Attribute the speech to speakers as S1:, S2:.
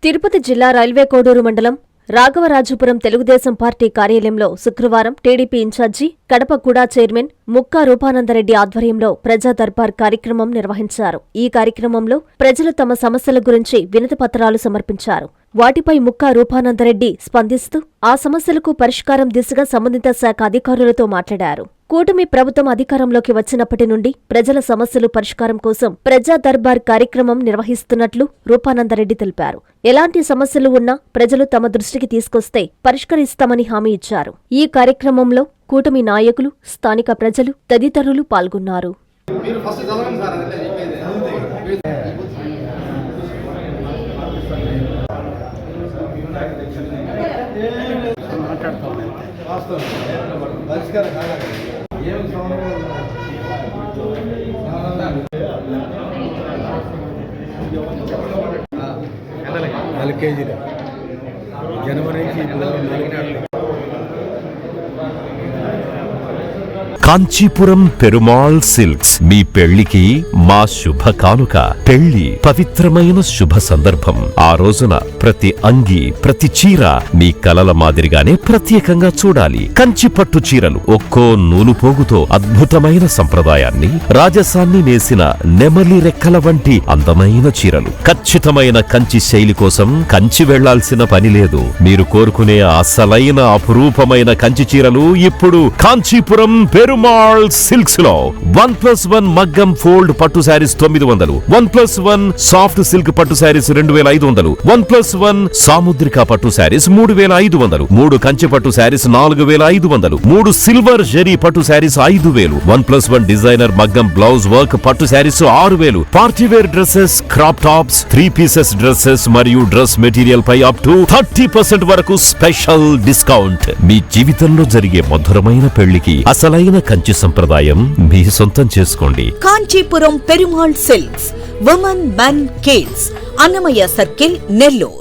S1: తిరుపతి జిల్లా రైల్వే కోడూరు మండలం రాఘవరాజుపురం తెలుగుదేశం పార్టీ కార్యాలయంలో శుక్రవారం టీడీపీ ఇన్ఛార్జి కడప కుడా చైర్మన్ ముక్కా రూపానందరెడ్డి ఆధ్వర్యంలో ప్రజా దర్బార్ కార్యక్రమం నిర్వహించారు. ఈ కార్యక్రమంలో ప్రజలు తమ సమస్యల గురించి వినతిపత్రాలు సమర్పించారు. వాటిపై ముక్కా రూపానందరెడ్డి స్పందిస్తూ ఆ సమస్యలకు పరిష్కారం దిశగా సంబంధిత శాఖ అధికారులతో మాట్లాడారు. కూటమి ప్రభుత్వం అధికారంలోకి వచ్చినప్పటి నుండి ప్రజల సమస్యలు పరిష్కారం కోసం ప్రజా దర్బార్ కార్యక్రమం నిర్వహిస్తున్నట్లు రూపానందరెడ్డి తెలిపారు. ఎలాంటి సమస్యలు ఉన్నా ప్రజలు తమ దృష్టికి తీసుకొస్తే పరిష్కరిస్తామని హామీ ఇచ్చారు. ఈ కార్యక్రమంలో కూటమి నాయకులు, స్థానిక ప్రజలు తదితరులు పాల్గొన్నారు.
S2: కాంచీపురం పెరుమాళ్ సిల్క్స్ మీ పెళ్లికి మా శుభ కానుక. పెళ్లి పవిత్రమైన శుభ సందర్భం. ఆ రోజున ప్రతి అంగి, ప్రతి చీర మీ కలల మాదిరిగానే ప్రత్యేకంగా చూడాలి. కంచి పట్టు చీరలు ఒక్కో నూలు పోగుతో అద్భుతమైన సంప్రదాయాన్ని, రాజసాన్ని నేసిన నెమలి రెక్కల వంటి అందమైన చీరలు. ఖచ్చితమైన కంచి శైలి కోసం కంచి వెళ్లాల్సిన పని లేదు. మీరు కోరుకునే అసలైన అపురూపమైన కంచి చీరలు ఇప్పుడు కాంచీపురం పెరుమాళ్ సిల్క్స్ లో 1+1 మగ్గం ఫోల్డ్ పట్టు శారీస్ 900, 1+1 సాఫ్ట్ సిల్క్ పట్టు శారీస్ 2500, 1+1 సాముద్రిక పట్టు శారీస్ 3500, 3 కంచి పట్టు శారీస్ 4500, 3 సిల్వర్ జరీ పట్టు శారీస్ 5000, 1+1 డిజైనర్ మగ్గం బ్లౌజ్ వర్క్ పట్టు saris 6000, party wear dresses, crop tops, 3 pieces dresses మరియు డ్రెస్ మెటీరియల్ పై అప్ టు 30% వరకు స్పెషల్ డిస్కౌంట్. మీ జీవితంలో జరిగే మధురమైన పెళ్లికి అసలైన కంచి సంప్రదాయం మీ సొంతం చేసుకోండి.
S3: Kanchipuram Perumal silks, women men kids, Annamayya circle, Nellore.